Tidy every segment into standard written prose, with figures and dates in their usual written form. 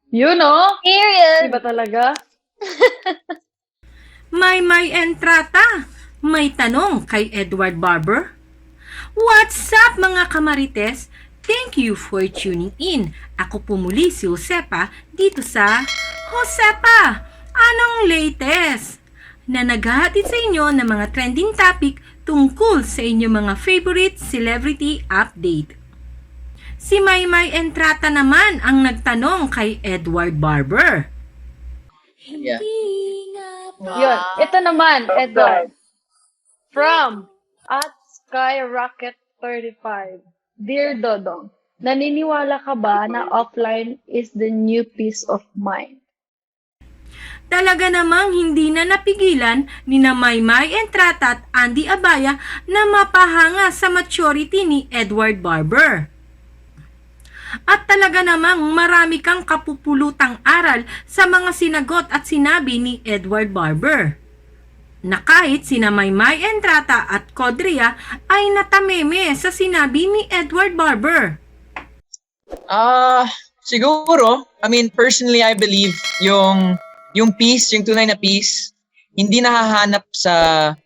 Yun, oh. Period. Iba talaga. May entrata. May tanong kay Edward Barber. What's up mga kamarites? Thank you for tuning in. Ako po muli si Josepa dito sa Josepa, anong latest? Na naghahatid sa inyo ng mga trending topic tungkol sa inyong mga favorite celebrity update. Si Maymay Entrata naman ang nagtanong kay Edward Barber. Yeah. Yun. Ito naman, Edward. From at Skyrocket35. Dear Dodong, naniniwala ka ba na offline is the new peace of mind? Talaga namang hindi na napigilan ni na Maymay Entrata at Andy Abaya na mapahanga sa maturity ni Edward Barber. At talaga namang marami kang kapupulutang aral sa mga sinagot at sinabi ni Edward Barber. Na kahit sina Maymay Entrata at Codrea ay natameme sa sinabi ni Edward Barber. Siguro, I mean, personally, I believe yung peace, yung tunay na peace, hindi nahahanap sa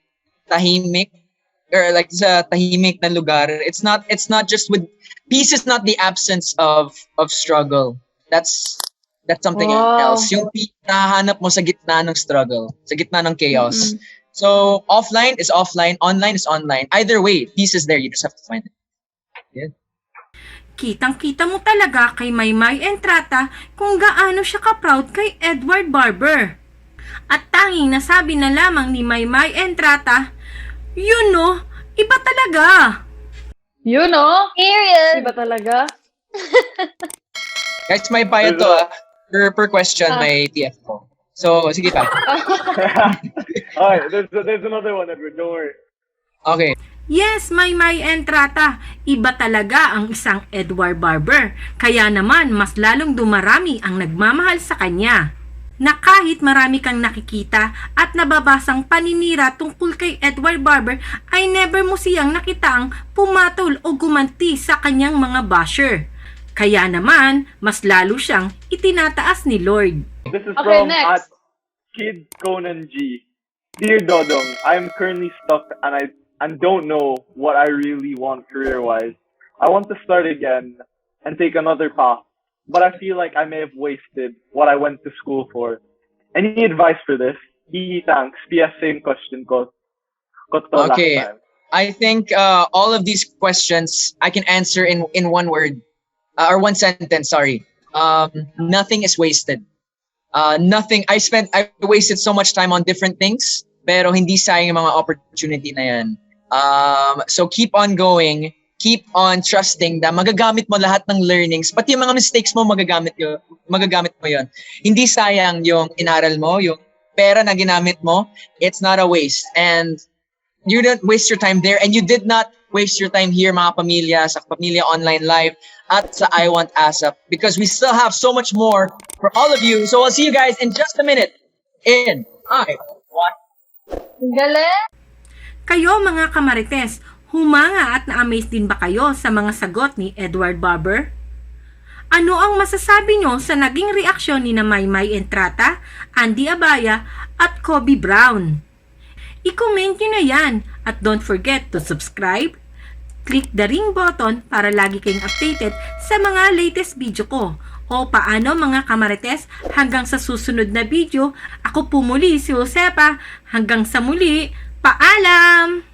tahimik or like sa tahimik na lugar. It's not just with peace is not the absence of struggle. That's something else. Yung peace nahahanap mo sa gitna ng struggle, sa gitna ng chaos. Mm-hmm. So, offline is offline, online is online. Either way, peace is there. You just have to find it. Yeah. Kitang-kita mo talaga kay Maymay Entrata kung gaano siya ka-proud kay Edward Barber. At tanging nasabi na lamang ni Maymay Entrata, yun no, iba talaga. Yun, oh. Period. Iba talaga. Guys, may bayad to per question, may TF ko. So, sige pa. Alright, there's another one, Edward. Don't worry. Okay. Yes, Maymay Entrata, iba talaga ang isang Edward Barber. Kaya naman, mas lalong dumarami ang nagmamahal sa kanya. Na kahit marami kang nakikita at nababasang paninira tungkol kay Edward Barber, ay never mo siyang nakitaang pumatol o gumanti sa kanyang mga basher. Kaya naman, mas lalo siyang itinataas ni Lord. This is Okay, from next. at Kid Conan G. Dear Dodong, I'm currently stuck and don't know what I really want career-wise. I want to start again and take another path, but I feel like I may have wasted what I went to school for. Any advice for this? Thanks. PS, same question ko. Okay. I think all of these questions I can answer in one word or one sentence. Sorry. Nothing is wasted. Nothing. I wasted so much time on different things, pero hindi sayang yung mga opportunity na yan. So keep on going. Keep on trusting na magagamit mo lahat ng learnings. Pati yung mga mistakes mo, magagamit mo yun. Hindi sayang yung inaral mo, yung pera na ginamit mo. It's not a waste. And you didn't waste your time there. And you did not waste your time here, mga pamilya, sa Pamilya Online Live at sa I Want ASAP. Because we still have so much more for all of you. So I'll see you guys in just a minute. In I Want. Galing. Kayo mga kamarites, humanga at na-amaze din ba kayo sa mga sagot ni Edward Barber? Ano ang masasabi nyo sa naging reaksyon ni na Maymay Entrata, Andy Abaya at Kobe Brown? I-comment nyo na yan at don't forget to subscribe, click the ring button para lagi kayong updated sa mga latest video ko. O paano mga kamarites, hanggang sa susunod na video, ako po muli si Josepa. Hanggang sa muli, paalam!